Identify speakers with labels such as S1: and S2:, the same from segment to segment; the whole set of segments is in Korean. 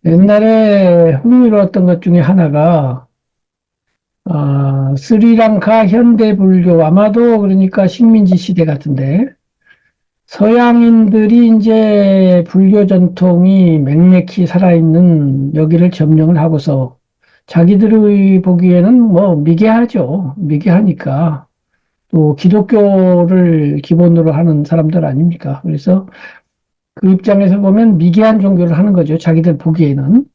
S1: 옛날에 흥미로웠던 것 중에 하나가, 스리랑카 현대불교, 아마도 그러니까 식민지 시대 같은데, 서양인들이 이제 불교 전통이 맹맥히 살아있는 여기를 점령을 하고서 자기들의 보기에는 뭐 미개하죠. 미개하니까. 또 기독교를 기본으로 하는 사람들 아닙니까? 그래서 그 입장에서 보면 미개한 종교를 하는 거죠. 자기들 보기에는.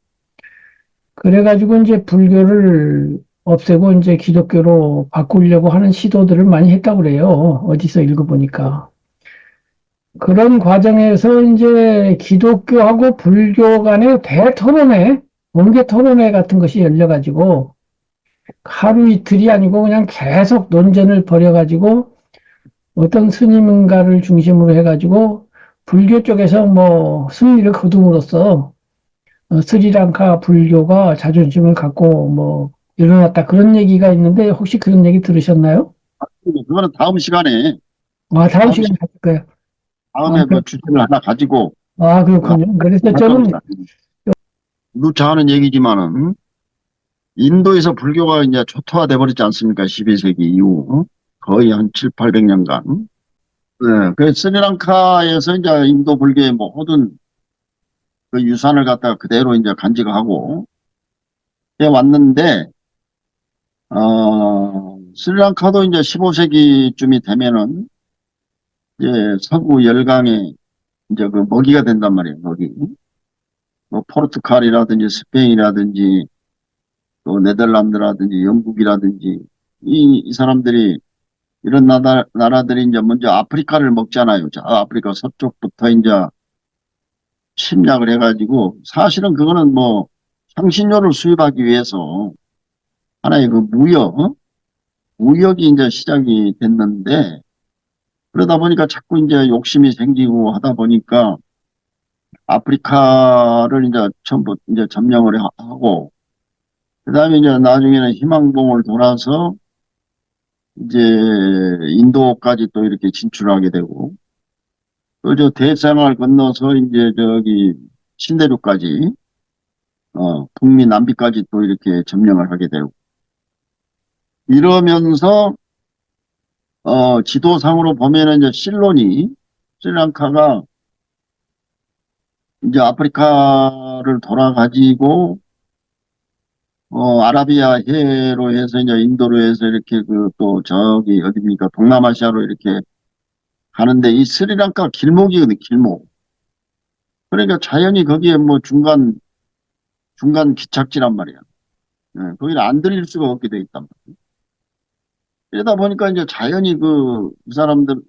S1: 그래가지고 이제 불교를 없애고 이제 기독교로 바꾸려고 하는 시도들을 많이 했다고 그래요. 어디서 읽어보니까. 그런 과정에서 이제 기독교하고 불교 간의 대토론회, 공개 토론회 같은 것이 열려가지고 하루 이틀이 아니고 그냥 계속 논전을 벌여가지고 어떤 스님가를 중심으로 해가지고 불교 쪽에서 뭐 승리를 거둠으로써 스리랑카 불교가 자존심을 갖고 뭐 일어났다 그런 얘기가 있는데 혹시 그런 얘기 들으셨나요?
S2: 그거는 다음 시간에,
S1: 다음
S2: 다음
S1: 시간에
S2: 시간,
S1: 하실 거예요. 아,
S2: 다음에 그 주제를 하나 가지고, 그거
S1: 그렇군요. 그래서
S2: 할
S1: 저는
S2: 겁니다. 누차 하는 얘기지만은, 인도에서 불교가 이제 초토화돼 버렸지 않습니까? 12세기 이후. 거의 한 7, 800년간. 네, 그 스리랑카에서 이제 인도 불교의 뭐 모든 그 유산을 갖다가 그대로 이제 간직하고 해 왔는데, 스리랑카도 이제 15세기쯤이 되면은 이제 서구 열강의 이제 그 먹이가 된단 말이에요, 먹이. 뭐 포르투갈이라든지 스페인이라든지 또 네덜란드라든지 영국이라든지 이 사람들이 이런 나라들이 이제 먼저 아프리카를 먹잖아요. 자, 아프리카 서쪽부터 이제 침략을 해가지고 사실은 그거는 뭐 향신료를 수입하기 위해서 하나의 그 무역이 이제 시작이 됐는데 그러다 보니까 자꾸 이제 욕심이 생기고 하다 보니까 아프리카를 이제 전부 이제 점령을 하고 그다음에 이제 나중에는 희망봉을 돌아서 이제 인도까지 또 이렇게 진출하게 되고 또 저 대서양을 건너서 이제 저기 신대륙까지 북미 남비까지 또 이렇게 점령을 하게 되고 이러면서 지도상으로 보면은 이제 실론이 스리랑카가 이제 아프리카를 돌아가지고 아라비아 해로 해서 이제 인도로 해서 이렇게 그 또 저기 어딥니까 동남아시아로 이렇게 가는데 이 스리랑카 길목이거든 길목. 그러니까 자연히 거기에 뭐 중간 기착지란 말이야. 거기를 안 들릴 수가 없게 돼 있단 말이야. 이러다 보니까 이제 자연히 그 사람들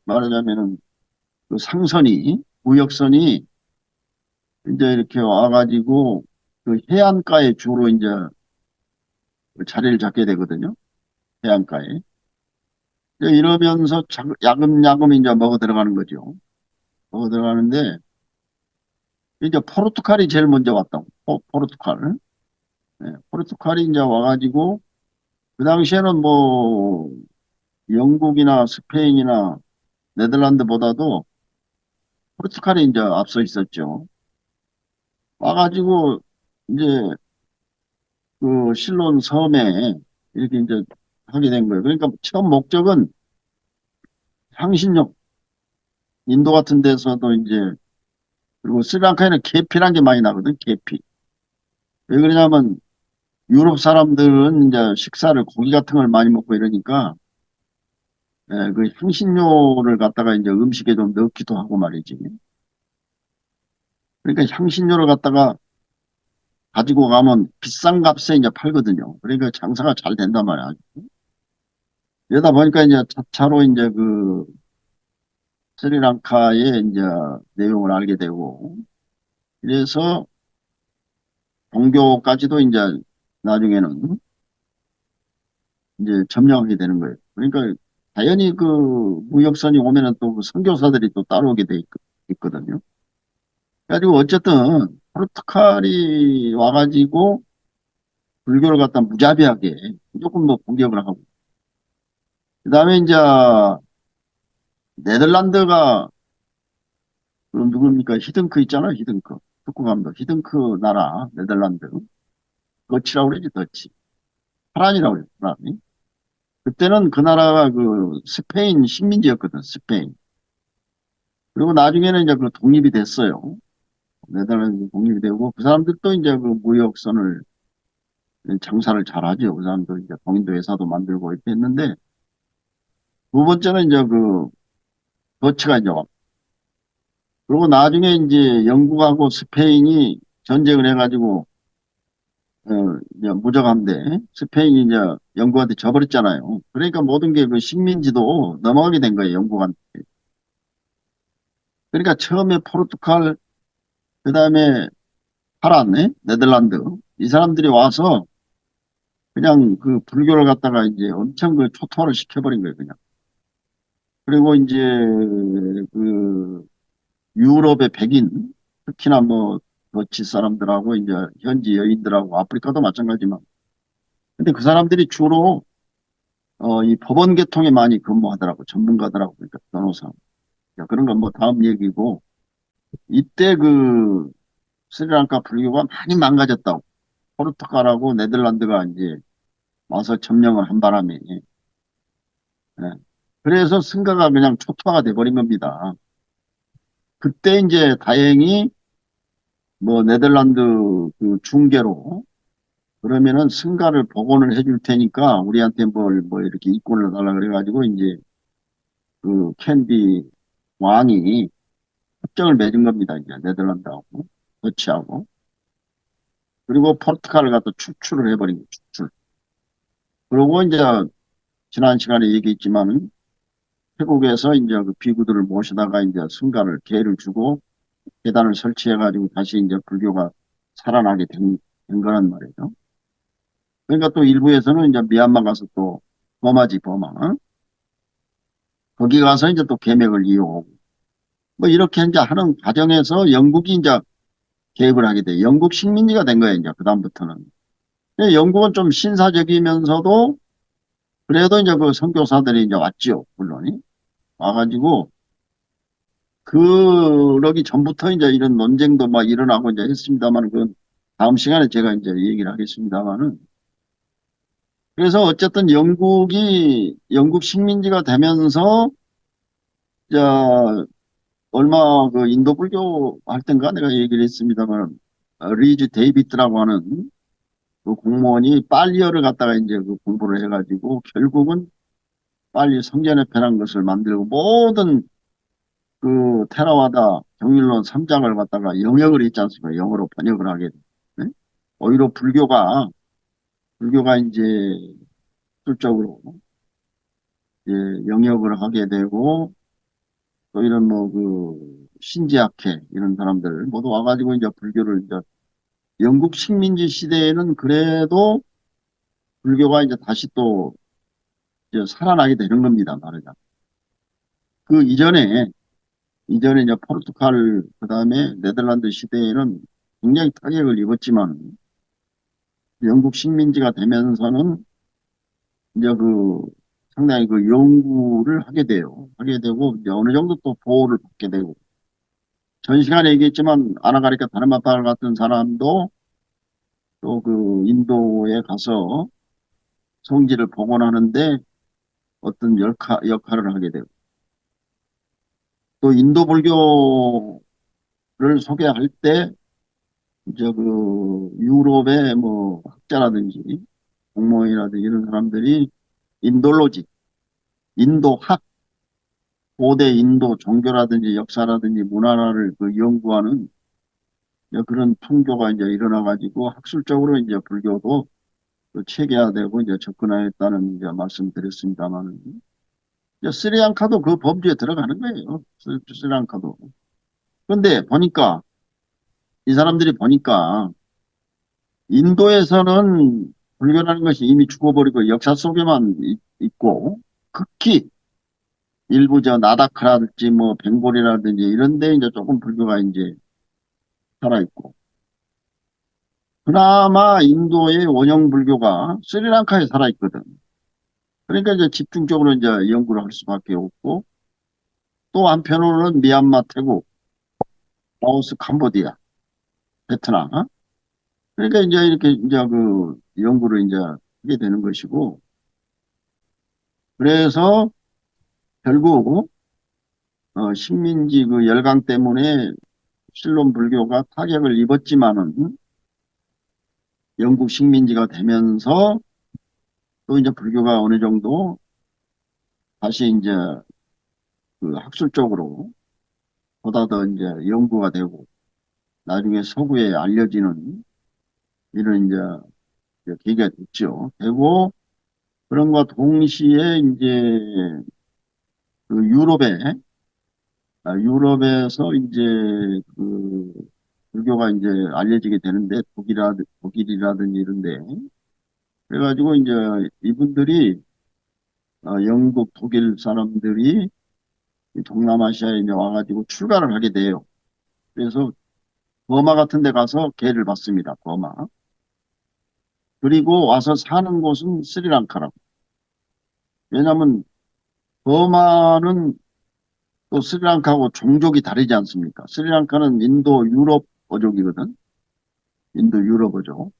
S2: 말하자면은 그 상선이 무역선이 이제 이렇게 와가지고 그 해안가에 주로 이제 그 자리를 잡게 되거든요. 해안가에. 이제 이러면서 야금야금 이제 먹어 들어가는 거죠. 먹어 들어가는데 이제 포르투갈이 제일 먼저 왔다고. 포르투갈. 포르투갈이 이제 와가지고 그 당시에는 뭐 영국이나 스페인이나 네덜란드보다도 포르투갈이 이제 앞서 있었죠. 와가지고 이제 그 실론 섬에 이렇게 이제 하게 된 거예요. 그러니까 처음 목적은 향신료, 인도 같은 데서도 이제 그리고 스리랑카에는 계피란 게 많이 나거든, 계피. 왜 그러냐면 유럽 사람들은 이제 식사를 고기 같은 걸 많이 먹고 이러니까 그 향신료를 갖다가 이제 음식에 좀 넣기도 하고 말이지. 그러니까 향신료를 갖다가 가지고 가면 비싼 값에 이제 팔거든요. 그러니까 장사가 잘 된단 말이야. 이러다 보니까 이제 차로 이제 그 스리랑카의 이제 내용을 알게 되고, 그래서 종교까지도 이제 나중에는 이제 점령하게 되는 거예요. 그러니까 당연히 그 무역선이 오면은 또그 선교사들이 또 따라오게 있거든요. 그래가지고 어쨌든 포르투갈이 와가지고 불교를 갖다 무자비하게 조금 더 공격을 하고, 그 다음에 이제 네덜란드가 그 누굽니까? 히딩크 있잖아, 히딩크. 축구 감독, 히딩크 나라, 네덜란드. 더치라고 그러지, 더치. 파란이라고 그래, 파란이. 그때는 그 나라가 그 스페인 식민지였거든, 스페인. 그리고 나중에는 이제 그 독립이 됐어요. 네덜란드 독립이 되고, 그 사람들도 이제 그 무역선을, 장사를 잘하죠. 그 사람도 이제 동인도 회사도 만들고 이렇게 했는데, 두 번째는 이제 그 더치가 이제 왔고, 그리고 나중에 이제 영국하고 스페인이 전쟁을 해가지고, 이제 무적함대, 스페인이 이제 영국한테 져버렸잖아요. 그러니까 모든 게 그 식민지도 넘어가게 된 거예요, 영국한테. 그러니까 처음에 포르투갈, 그 다음에 파란, 네덜란드, 이 사람들이 와서 그냥 그 불교를 갖다가 이제 엄청 그 초토화를 시켜버린 거예요, 그냥. 그리고 이제 그 유럽의 백인, 특히나 뭐 더치 사람들하고 이제 현지 여인들하고 아프리카도 마찬가지지만, 근데 그 사람들이 주로 이 법원 계통에 많이 근무하더라고, 전문가더라고, 그러니까 변호사. 야, 그런 건 뭐 다음 얘기고, 이때 그 스리랑카 불교가 많이 망가졌다고. 포르투갈하고 네덜란드가 이제 와서 점령을 한 바람에, 예. 그래서 승가가 그냥 초토화가 돼버린 겁니다. 그때 이제 다행히 뭐 네덜란드 그 중개로 그러면은 승가를 복원을 해줄 테니까 우리한테 뭐 이렇게 이권을 달라 그래가지고 이제 그 캔디 왕이 협정을 맺은 겁니다. 이제 네덜란드하고 더치하고 그리고 포르투갈을 갖다 축출을 해버린 거죠. 축출. 그리고 이제 지난 시간에 얘기했지만은 태국에서 이제 그 비구들을 모시다가 이제 승가를 계를 주고 계단을 설치해가지고 다시 이제 불교가 살아나게 된 거란 말이죠. 그러니까 또 일부에서는 이제 미얀마 가서 또 버마지 버마 거기 가서 이제 또 계맥을 이어오고 뭐 이렇게 이제 하는 과정에서 영국이 이제 개입을 하게 돼. 영국 식민지가 된 거예요. 이제 그다음부터는. 근데 영국은 좀 신사적이면서도 그래도 이제 그 선교사들이 이제 왔죠. 물론이 와가지고 그러기 전부터 이제 이런 논쟁도 막 일어나고 이제 했습니다만 그건 다음 시간에 제가 이제 얘기를 하겠습니다만은 그래서 어쨌든 영국 식민지가 되면서 자 얼마 그 인도 불교 할 땐가 내가 얘기를 했습니다만 리즈 데이비트라고 하는 그 공무원이 빨리어를 갖다가 이제 그 공부를 해가지고 결국은 빨리 성전에편한 것을 만들고 모든 그 테라와다 정일론 3장을 갖다가 영역을 있지 않습니까? 영어로 번역을 하게 돼. 네? 오히려 불교가 이제 실적으로 영역을 하게 되고 또 이런 뭐 그 신지학회 이런 사람들 모두 와가지고 이제 불교를 이제 영국 식민지 시대에는 그래도 불교가 이제 다시 또 이제 살아나게 되는 겁니다. 말하자면. 그 이전에 이제 포르투갈 그다음에 네덜란드 시대에는 굉장히 타격을 입었지만 영국 식민지가 되면서는 이제 그 상당히 그 연구를 하게 돼요. 하게 되고 이제 어느 정도 또 보호를 받게 되고 전 시간에 얘기했지만 아나가리카 다르마파 같은 사람도 또 그 인도에 가서 성지를 복원하는데 어떤 역할을 하게 되고 또 인도 불교를 소개할 때 이제 그 유럽의 뭐 학자라든지 공무원이라든지 이런 사람들이 인도로지, 인도학, 고대 인도 종교라든지 역사라든지 문화를 그 연구하는 이제 그런 풍조가 이제 일어나가지고 학술적으로 이제 불교도 그 체계화되고 이제 접근하였다는 이제 말씀드렸습니다만, 이제 스리랑카도 그 범주에 들어가는 거예요. 스리랑카도. 그런데 보니까 이 사람들이 보니까 인도에서는 불교라는 것이 이미 죽어버리고 역사 속에만 있고 극히 일부 저 나다크라든지 뭐 벵골이라든지 이런 데 이제 조금 불교가 이제 살아있고 그나마 인도의 원형 불교가 스리랑카에 살아있거든. 그러니까 이제 집중적으로 이제 연구를 할 수밖에 없고 또 한편으로는 미얀마, 태국, 라오스, 캄보디아 베트남. 그러니까 이제 이렇게 이제 그 연구를 이제 하게 되는 것이고, 그래서 결국 식민지 그 열강 때문에 실론 불교가 타격을 입었지만은 영국 식민지가 되면서 또 이제 불교가 어느 정도 다시 이제 그 학술적으로 보다 더 이제 연구가 되고 나중에 서구에 알려지는 이런 이제 계기가 됐죠. 되고 그런 것 동시에 이제 그 유럽에서 이제 그 불교가 이제 알려지게 되는데 독일이라든지 이런데 그래가지고 이제 이분들이 영국 독일 사람들이 이 동남아시아에 이제 와가지고 출가를 하게 돼요. 그래서 버마 같은 데 가서 계를 받습니다. 버마. 그리고 와서 사는 곳은 스리랑카라고. 왜냐하면 버마는 또 스리랑카하고 종족이 다르지 않습니까? 스리랑카는 인도 유럽 어족이거든. 인도 유럽 어족.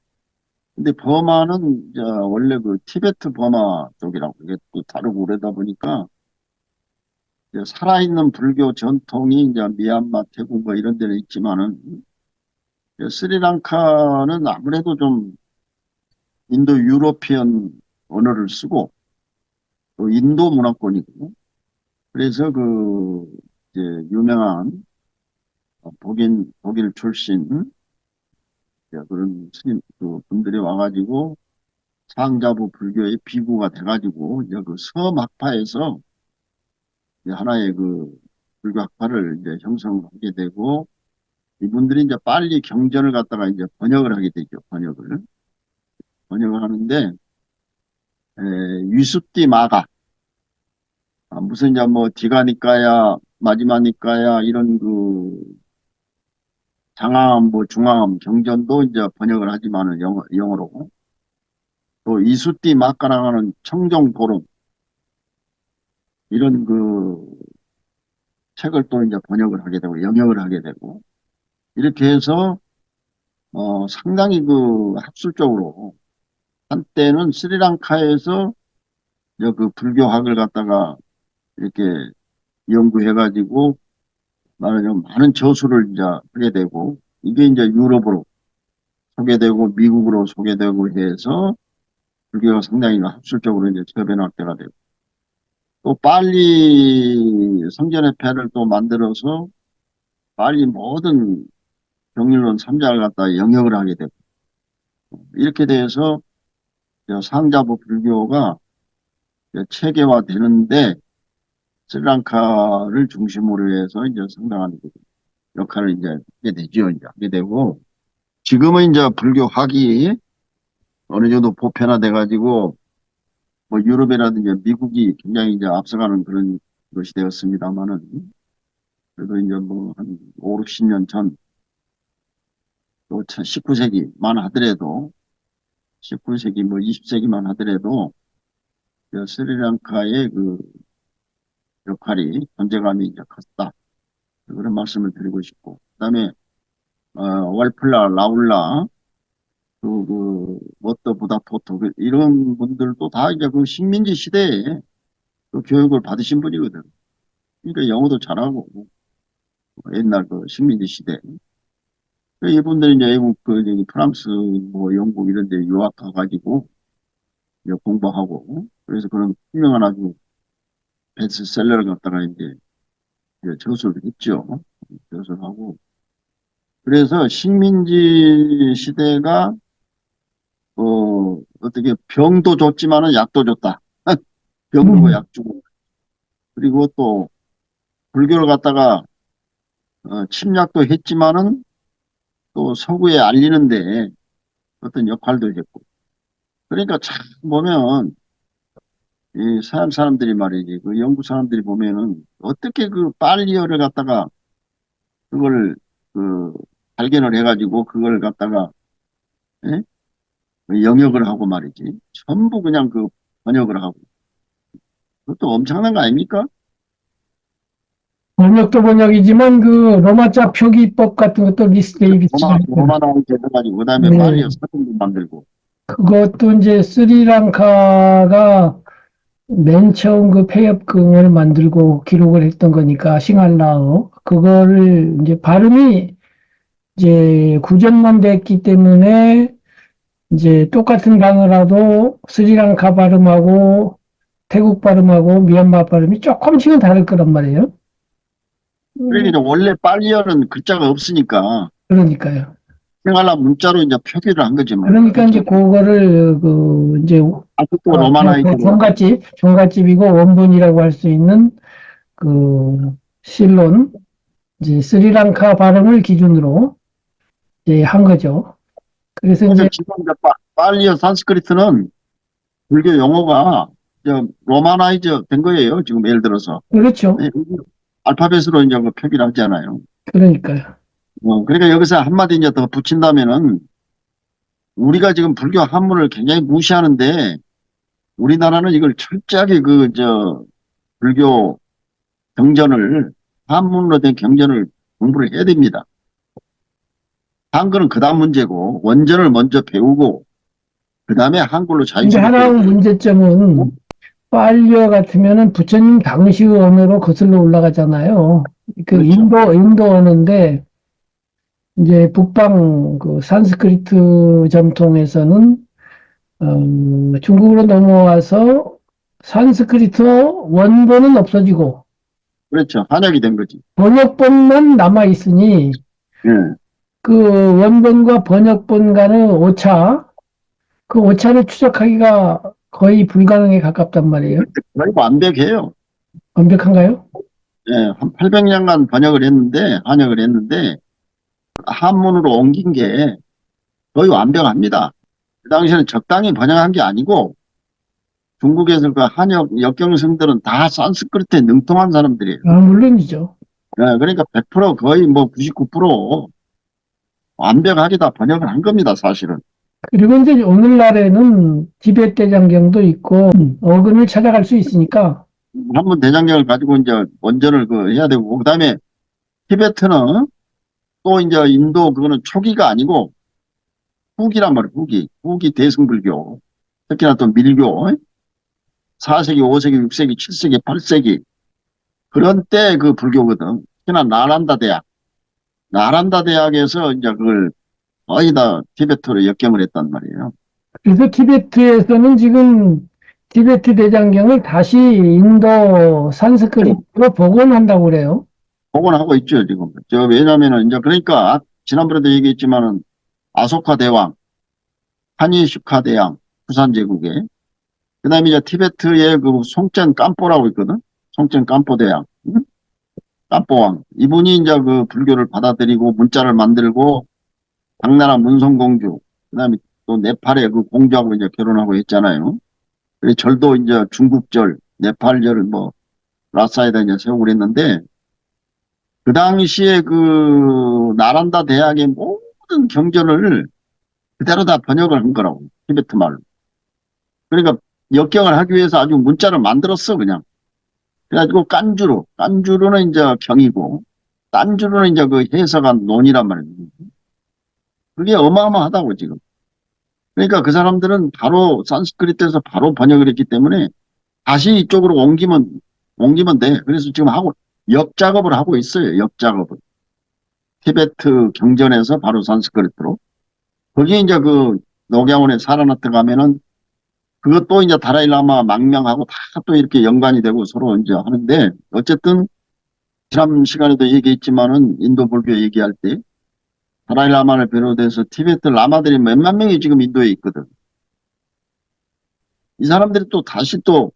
S2: 근데 버마는 이제 원래 그 티베트 버마 쪽이라고 이게 또 다르고 그러다 보니까 이제 살아있는 불교 전통이 이제 미얀마, 태국 뭐 이런 데는 있지만은 이제 스리랑카는 아무래도 좀 인도 유러피언 언어를 쓰고 또 인도 문화권이고 그래서 그 이제 유명한 독일 출신 그런 스님 그 분들이 와가지고 상자부 불교의 비구가 돼가지고 이제 그 서막파에서 이제 하나의 그 불교 학파를 이제 형성하게 되고 이분들이 이제 빨리 경전을 갖다가 이제 번역을 하게 되죠. 번역을 하는데 위숫디 마가 무슨 이제 뭐 디가니까야 마지마니까야 이런 그 장암 뭐 중암 경전도 이제 번역을 하지만은 영어로 또 이숫디 마가라는 청정도론 이런 그 책을 또 이제 번역을 하게 되고 영역을 하게 되고 이렇게 해서 상당히 그 학술적으로 한때는 스리랑카에서 이제 그 불교학을 갖다가 이렇게 연구해가지고 말하자면 많은 저수를 이제 하게 되고 이게 이제 유럽으로 소개되고 미국으로 소개되고 해서 불교가 상당히 학술적으로 이제 저변학대가 되고 또 빨리 성전의 패를 또 만들어서 빨리 모든 경일론 3자를 갖다 영역을 하게 되고 이렇게 돼서 상자부 불교가 체계화되는데 스리랑카를 중심으로 해서 이제 상당한 그 역할을 이제 하게 되죠. 이제 하게 되고 지금은 이제 불교학이 어느 정도 보편화돼 가지고 뭐 유럽이라든지 미국이 굉장히 이제 앞서가는 그런 것이 되었습니다만은 그래도 이제 뭐 한 5, 60년 전 또 19세기만 하더라도 19세기 뭐 20세기만 하더라도 스리랑카의 그 역할이 존재감이 이제 컸다. 그런 말씀을 드리고 싶고 그다음에 월플라 라울라 워터 보다포토 이런 분들도 다 이제 그 식민지 시대에 그 교육을 받으신 분이거든. 그러니까 영어도 잘하고 옛날 그 식민지 시대. 이분들이 이제 외국 그 저기 프랑스 뭐 영국 이런 데 유학 가가지고 이제 공부하고 그래서 그런 유명한 아주 베스트셀러를 갖다가 이제 저술을 했죠. 저술하고 그래서 식민지 시대가 어떻게 병도 줬지만은 약도 줬다. 병 주고
S1: 음,
S2: 약 주고 그리고 또 불교를 갖다가 침략도 했지만은 또 서구에 알리는데 어떤 역할도 했고 그러니까 참 보면 이 서양 사람들이 말이지 그 영국 사람들이 보면은 어떻게 그 빨리어를 갖다가 그걸 그 발견을 해가지고 그걸 갖다가 예? 그 영역을 하고 말이지 전부 그냥 그 번역을 하고 그것도 엄청난 거 아닙니까?
S1: 번역도 번역이지만 그 로마자 표기법 같은 것도 리스 데이비스가 했거든.
S2: 로마나이즈 해가지고, 그 다음에
S1: 네.
S2: 파리에 사진도 만들고.
S1: 그것도 이제 스리랑카가 맨 처음 그 폐엽궁을 만들고 기록을 했던 거니까 싱할라어 그거를 이제 발음이 이제 구전만 됐기 때문에 이제 똑같은 단어라도 스리랑카 발음하고 태국 발음하고 미얀마 발음이 조금씩은 다를 거란 말이에요.
S2: 그러니까 이제 원래 빨리어는 글자가 없으니까,
S1: 그러니까요.
S2: 생활라 문자로 이제 표기를 한 거지 뭐.
S1: 그러니까 이제
S2: 그렇죠.
S1: 그거를 그 이제
S2: 아직도 로마나이즈로.
S1: 종갓집이고 원본이라고 할 수 있는 그 실론 이제 스리랑카 발음을 기준으로 이제 한 거죠. 그래서
S2: 그래서
S1: 이제
S2: 지금 이제 빨리어 산스크리트는 불교 용어가 이제 로마나이즈 된 거예요. 지금 예를 들어서.
S1: 그렇죠.
S2: 네, 알파벳으로 이제 그 표기를 하잖아요.
S1: 그러니까요.
S2: 그러니까 여기서 한마디 이제 더 붙인다면은 우리가 지금 불교 한문을 굉장히 무시하는데 우리나라는 이걸 철저하게 불교 경전을, 한문으로 된 경전을 공부를 해야 됩니다. 한글은 그다음 문제고 원전을 먼저 배우고 그다음에 한글로
S1: 근데
S2: 자연스럽게
S1: 하나의 문제점은 빨리어 같으면은 부처님 당시의 언어로 거슬러 올라가잖아요. 그
S2: 그렇죠.
S1: 인도 언어인데 이제 북방 그 산스크리트 전통에서는 중국으로 넘어와서 산스크리트 원본은 없어지고
S2: 그렇죠. 한약이 된 거지.
S1: 번역본만 남아 있으니
S2: 예.
S1: 그 원본과 번역본 간의 오차, 그 오차를 추적하기가 거의 불가능에 가깝단 말이에요.
S2: 거의 완벽해요.
S1: 완벽한가요?
S2: 예, 한 800년간 번역을 했는데, 한역을 했는데, 한문으로 옮긴 게 거의 완벽합니다. 그 당시에는 적당히 번역한 게 아니고, 중국에서 그 한역 역경승들은 다 산스크리트에 능통한 사람들이에요.
S1: 아, 물론이죠.
S2: 예, 그러니까 100% 거의 뭐 99% 완벽하게 다 번역을 한 겁니다, 사실은.
S1: 그리고 이제 오늘날에는 티베트 대장경도 있고 어근을 찾아갈 수 있으니까
S2: 한문 대장경을 가지고 이제 원전을 해야 되고, 그 다음에 티베트는 또 이제 인도 그거는 초기가 아니고 후기란 말이에요, 후기. 후기 대승불교. 특히나 또 밀교. 4세기, 5세기, 6세기, 7세기, 8세기. 그런 때 그 불교거든. 특히나 나란다 대학. 나란다 대학에서 이제 그걸 거의 다 티베트로 역경을 했단 말이에요.
S1: 그래서 티베트에서는 지금 티베트 대장경을 다시 인도 산스크리트로 복원한다고 그래요.
S2: 복원하고 있죠, 지금. 왜냐면은 이제 그러니까 지난번에도 얘기했지만은 아소카 대왕, 하니슈카 대왕, 부산 제국에. 그 다음에 이제 티베트의 그 송첸 깜뽀라고 있거든. 송첸 깜뽀 대왕. 응? 깜뽀왕. 이분이 이제 그 불교를 받아들이고 문자를 만들고 당나라 문성공주, 그다음에 또 네팔의 그 공주하고 이제 결혼하고 했잖아요. 그래서 절도 이제 중국절, 네팔절 뭐 라사에다 이제 세우고 그랬는데 그 당시에 그 나란다 대학의 모든 경전을 그대로 다 번역을 한 거라고. 티베트 말로. 그러니까 역경을 하기 위해서 아주 문자를 만들었어 그냥. 그래가지고 깐주루는 이제 경이고 딴주루는 이제 그 해석한 논이란 말이에요. 그게 어마어마하다고 지금. 그러니까 그 사람들은 바로 산스크리트에서 바로 번역을 했기 때문에 다시 이쪽으로 옮기면 돼. 그래서 지금 역작업을 하고 있어요. 역작업을. 티베트 경전에서 바로 산스크리트로. 거기 이제 그 녹야원에 사라나트 가면은 그것도 이제 다라이라마 망명하고 다 또 이렇게 연관이 되고 서로 이제 하는데 어쨌든 지난 시간에도 얘기했지만은 인도 불교 얘기할 때 다라이라마를 비롯해서 티베트 라마들이 몇만 명이 지금 인도에 있거든. 이 사람들이 또 다시 또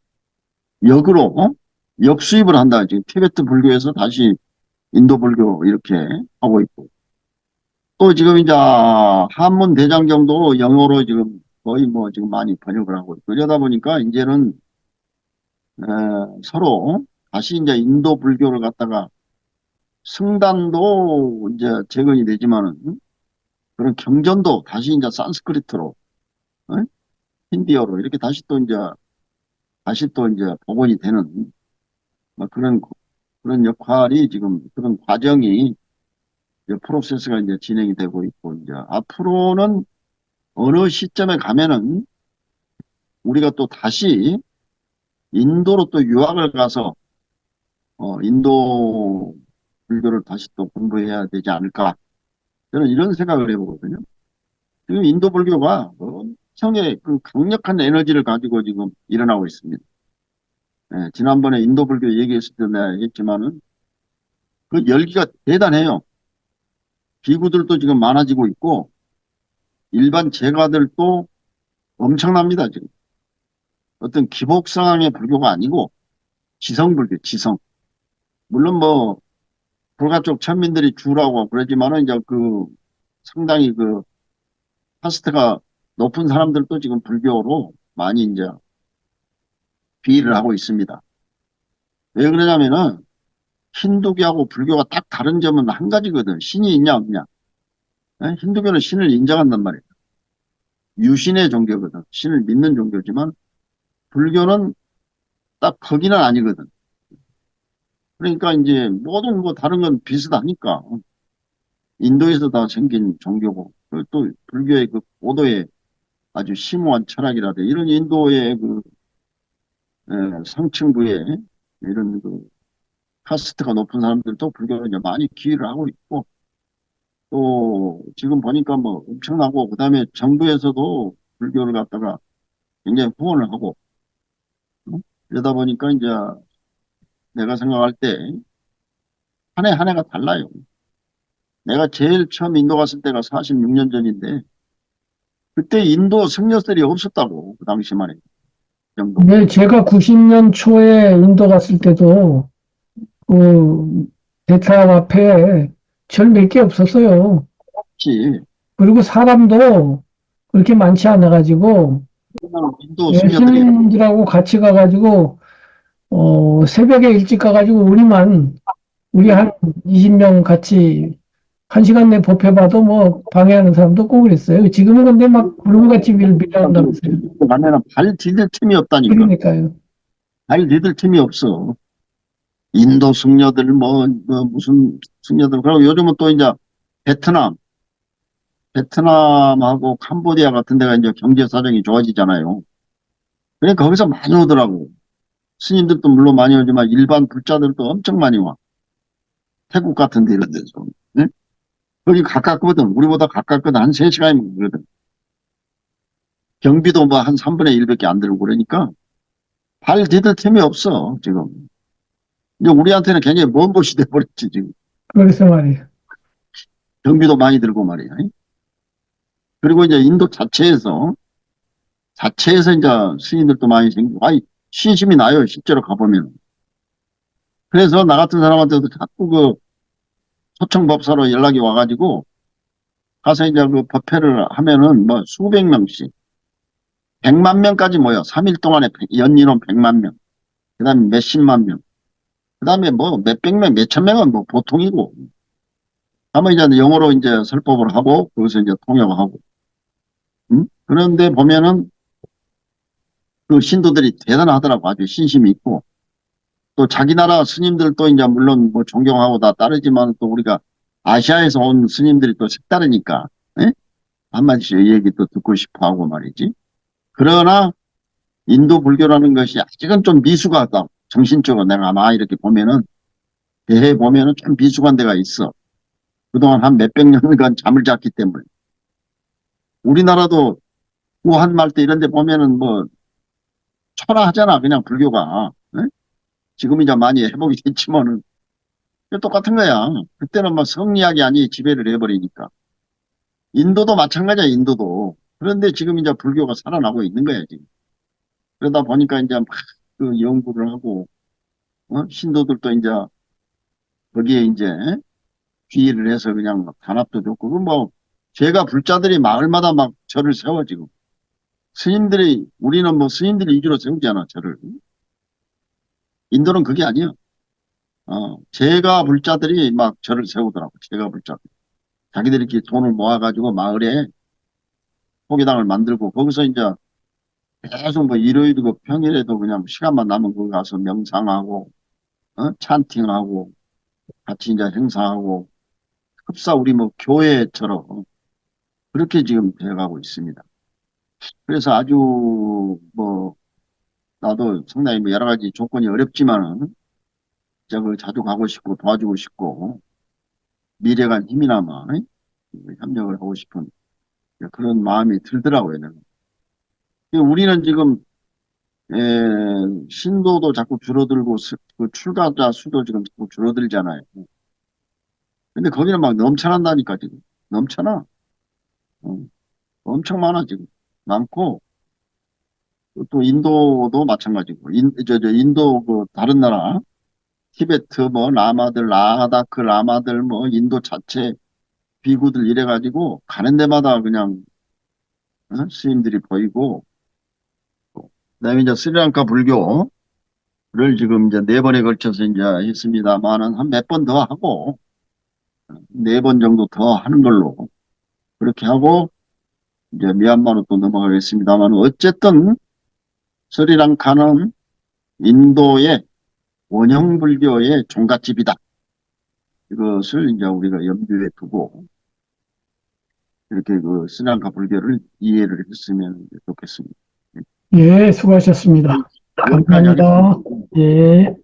S2: 역으로 역수입을 한다. 지금 티베트 불교에서 다시 인도 불교 이렇게 하고 있고 또 지금 이제 한문 대장경도 영어로 지금 거의 뭐 지금 많이 번역을 하고 있고 그러다 보니까 이제는 서로 다시 이제 인도 불교를 갖다가 승단도 이제 재건이 되지만은 그런 경전도 다시 이제 산스크리트로 어? 힌디어로 이렇게 다시 또 이제 복원이 되는 뭐 그런 그런 역할이 지금 그런 과정이 이제 프로세스가 이제 진행이 되고 있고 이제 앞으로는 어느 시점에 가면은 우리가 또 다시 인도로 또 유학을 가서 인도 불교를 다시 또 공부해야 되지 않을까 저는 이런 생각을 해보거든요. 지금 인도 불교가 엄청의 그 강력한 에너지를 가지고 지금 일어나고 있습니다. 예, 지난번에 인도 불교 얘기했을 때 내가 얘기했지만은 그 열기가 대단해요. 비구들도 지금 많아지고 있고 일반 제가들도 엄청납니다. 지금 어떤 기복상의 불교가 아니고 지성불교, 지성. 물론 뭐 불가 쪽 천민들이 주라고 그러지만은 이제 그 상당히 그 카스트가 높은 사람들도 지금 불교로 많이 이제 비의를 하고 있습니다. 왜 그러냐면은 힌두교하고 불교가 딱 다른 점은 한 가지거든. 신이 있냐 없냐. 예? 힌두교는 신을 인정한단 말이에요. 유신의 종교거든. 신을 믿는 종교지만 불교는 딱 거기는 아니거든. 그러니까 이제 모든 거 다른 건 비슷하니까 인도에서 다 생긴 종교고 그리고 또 불교의 그 고도의 아주 심오한 철학이라든 이런 인도의 그 상층부의 이런 그 카스트가 높은 사람들도 불교를 이제 많이 기여를 하고 있고 또 지금 보니까 뭐 엄청나고 그다음에 정부에서도 불교를 갖다가 굉장히 후원을 하고 그러다 보니까 이제 내가 생각할 때 한 해 한 해가 달라요. 내가 제일 처음 인도 갔을 때가 46년 전인데 그때 인도 승려들이 없었다고 그 당시만 해도 그 정도.
S1: 네, 제가 90년 초에 인도 갔을 때도 그 대탑 앞에 절 몇 개 없었어요.
S2: 혹시
S1: 그리고 사람도 그렇게 많지 않아가지고
S2: 인도
S1: 예,
S2: 승려들이
S1: 신인들하고 같이 가가지고 새벽에 일찍 가가지고 우리 한 20명 같이 한 시간 내 법회봐도 뭐 방해하는 사람도 없고 그랬어요. 지금은 근데 막 불같이 밀려온다면서요.
S2: 가면은 발 디딜 틈이 없다니까.
S1: 그러니까요.
S2: 발 디딜 틈이 없어. 인도 승려들 뭐 무슨 승려들 그리고 요즘은 또 이제 베트남 베트남하고 캄보디아 같은 데가 이제 경제 사정이 좋아지잖아요. 그러니까 거기서 많이 오더라고. 스님들도 물론 많이 오지만 일반 불자들도 엄청 많이 와. 태국 같은 데 이런 데서. 네? 거기 가깝거든. 우리보다 가깝거든. 한 3시간이면 거든. 경비도 뭐 한 3분의 1밖에 안 들고 그러니까 발 디딜 틈이 없어, 지금. 이제 우리한테는 굉장히 먼 곳이 돼버렸지, 지금.
S1: 그래서 말이에요.
S2: 경비도 많이 들고 말이야. 그리고 이제 인도 자체에서 이제 스님들도 많이 생기고, 아이, 신심이 나요, 실제로 가보면. 그래서 나 같은 사람한테도 자꾸 그 초청법사로 연락이 와가지고, 가서 이제 그 법회를 하면은 뭐 수백 명씩, 100만 명까지 모여. 3일 동안에 연인원 100만 명. 그 다음에 몇십만 명. 그 다음에 뭐 몇백 명, 몇천 명은 뭐 보통이고. 아마 이제 영어로 이제 설법을 하고, 거기서 이제 통역하고. 응? 그런데 보면은 그 신도들이 대단하더라고. 아주 신심이 있고. 또 자기 나라 스님들도 이제 물론 뭐 존경하고 다 따르지만 또 우리가 아시아에서 온 스님들이 또 색다르니까, 예? 한마디씩 얘기 또 듣고 싶어 하고 말이지. 그러나 인도 불교라는 것이 아직은 좀 미숙하다. 정신적으로 내가 아마 이렇게 보면은, 대해 보면은 좀 미숙한 데가 있어. 그동안 한 몇백 년간 잠을 잤기 때문에. 우리나라도 구한말 때 이런 데 보면은 뭐 초라하잖아. 그냥 불교가. 예? 지금 이제 많이 회복이 됐지만은 똑같은 거야. 그때는 뭐 성리학이 아니 지배를 해버리니까. 인도도 마찬가지야, 인도도. 그런데 지금 이제 불교가 살아나고 있는 거야, 지금. 그러다 보니까 이제 막 그 연구를 하고, 신도들도 이제 거기에 이제 귀의를 해서 그냥 막 단합도 좋고, 그 뭐, 제가 불자들이 마을마다 막 절을 세워, 지금. 스님들이, 우리는 뭐 스님들이 위주로 세우잖아, 절을. 인도는 그게 아니야. 제가 불자들이 막 절을 세우더라고, 제가 불자들. 자기들이 이렇게 돈을 모아가지고 마을에 포기당을 만들고, 거기서 이제 계속 뭐 일요일이고 평일에도 그냥 시간만 나면 거기 가서 명상하고 찬팅하고 같이 이제 행사하고 흡사 우리 뭐 교회처럼 그렇게 지금 되어가고 있습니다. 그래서 아주 뭐 나도 상당히 뭐 여러 가지 조건이 어렵지만은 저걸 자주 가고 싶고 도와주고 싶고 미래간 힘이나마 협력을 하고 싶은 그런 마음이 들더라고요. 저는. 우리는 지금 신도도 자꾸 줄어들고 그 출가자 수도 지금 자꾸 줄어들잖아요. 근데 거기는 막 넘쳐난다니까 지금 넘쳐나. 어, 엄청 많아 지금 많고 또 인도도 마찬가지고 저 인도 그 다른 나라 티베트 뭐 라마들 라다크 라마들 뭐 인도 자체 비구들 이래가지고 가는 데마다 그냥 스님들이 보이고 그다음에 이제 스리랑카 불교를 지금 이제 4번에 걸쳐서 이제 했습니다만은 한 몇 번 더 하고 4번 정도 더 하는 걸로 그렇게 하고 이제 미얀마로 또 넘어가겠습니다만 어쨌든 스리랑카는 인도의 원형 불교의 종갓집이다. 이것을 이제 우리가 염두에 두고 이렇게 그 스리랑카 불교를 이해를 했으면 좋겠습니다.
S1: 예, 수고하셨습니다.
S2: 여기까지
S1: 감사합니다.
S2: 하겠습니다.
S1: 예.